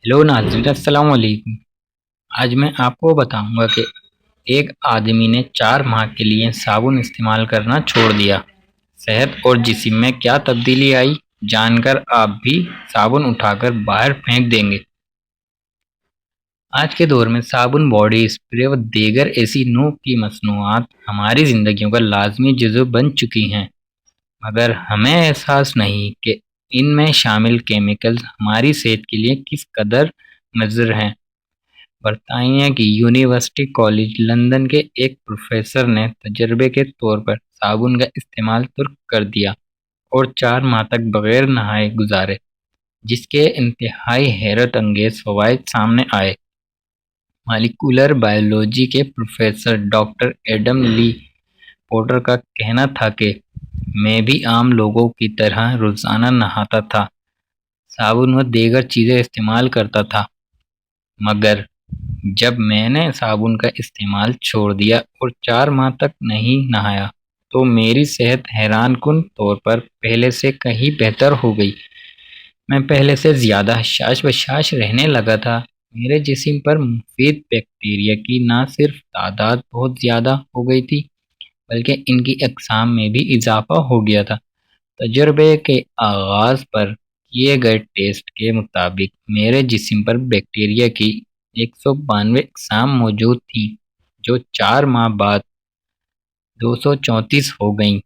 Hello नाज़रीन, अस्सलाम वालेकुम। आज मैं आपको बताऊंगा कि एक आदमी ने 4 माह के लिए साबुन इस्तेमाल करना छोड़ दिया। सेहत और जिस्म में क्या तब्दीली आई, जानकर आप भी साबुन उठाकर बाहर फेंक देंगे। आज के दौर में साबुन, बॉडी स्प्रे व दीगर ऐसी नूह की मसनूआत हमारी ज़िंदगियों का लाजमी जुज़व बन चुकी हैं, मगर हमें एहसास नहीं कि इनमें शामिल केमिकल्स हमारी सेहत के लिए किस कदर मुज़र हैं। बरतानिया की यूनिवर्सिटी कॉलेज लंदन के एक प्रोफेसर ने तजर्बे के तौर पर साबुन का इस्तेमाल तुर्क कर दिया और 4 माह तक बगैर नहाए गुजारे, जिसके इंतहाई हैरत अंगेज फवाइद सामने आए। मालिकुलर बायोलॉजी के प्रोफेसर डॉक्टर एडम ली पोर्टर का कहना था कि मैं भी आम लोगों की तरह रोज़ाना नहाता था, साबुन व दीगर चीज़ें इस्तेमाल करता था, मगर जब मैंने साबुन का इस्तेमाल छोड़ दिया और 4 माह तक नहीं नहाया, तो मेरी सेहत हैरानकुन तौर पर पहले से कहीं बेहतर हो गई। मैं पहले से ज़्यादा हशाश-बशाश रहने लगा था। मेरे जिस्म पर मुफीद बैक्टीरिया की न सिर्फ तादाद बहुत ज़्यादा हो गई थी, बल्कि इनकी अक़साम में भी इजाफ़ा हो गया था। तजर्बे के आगाज़ पर किए गए टेस्ट के मुताबिक मेरे जिस्म पर बैक्टीरिया की 192 अक़साम मौजूद थीं, जो 4 माह बाद 234 हो गईं।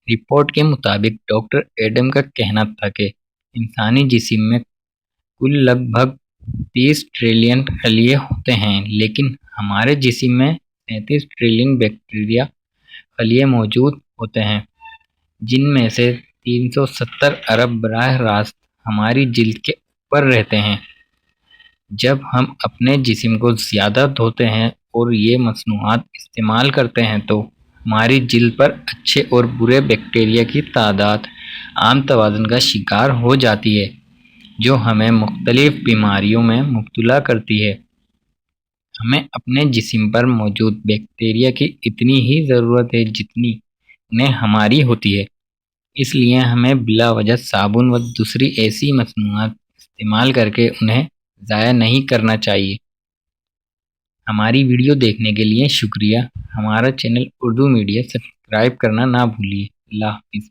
रिपोर्ट के मुताबिक डॉक्टर एडम का कहना था कि इंसानी जिस्म में कुल लगभग 30 ट्रिलियन खलिए होते हैं, लेकिन हमारे जिस्म में 37 ट्रिलियन बैक्टीरिया खलिए मौजूद होते हैं, जिनमें से 370 अरब बराह रास्त हमारी जिल्द के ऊपर रहते हैं। जब हम अपने जिस्म को ज़्यादा धोते हैं और ये मसनूआत इस्तेमाल करते हैं, तो हमारी जिल्द पर अच्छे और बुरे बैक्टीरिया की तादाद आम तवाज़ुन का शिकार हो जाती है, जो हमें मुख्तलिफ बीमारियों में मुब्तला करती है। हमें अपने जिस्म पर मौजूद बैक्टीरिया की इतनी ही ज़रूरत है जितनी उन्हें हमारी होती है। इसलिए हमें बिला वजह साबुन व दूसरी ऐसी मसनूआत इस्तेमाल करके उन्हें ज़ाया नहीं करना चाहिए। हमारी वीडियो देखने के लिए शुक्रिया। हमारा चैनल उर्दू मीडिया सब्सक्राइब करना ना भूलिए। अल्लाह हाफ़िज़।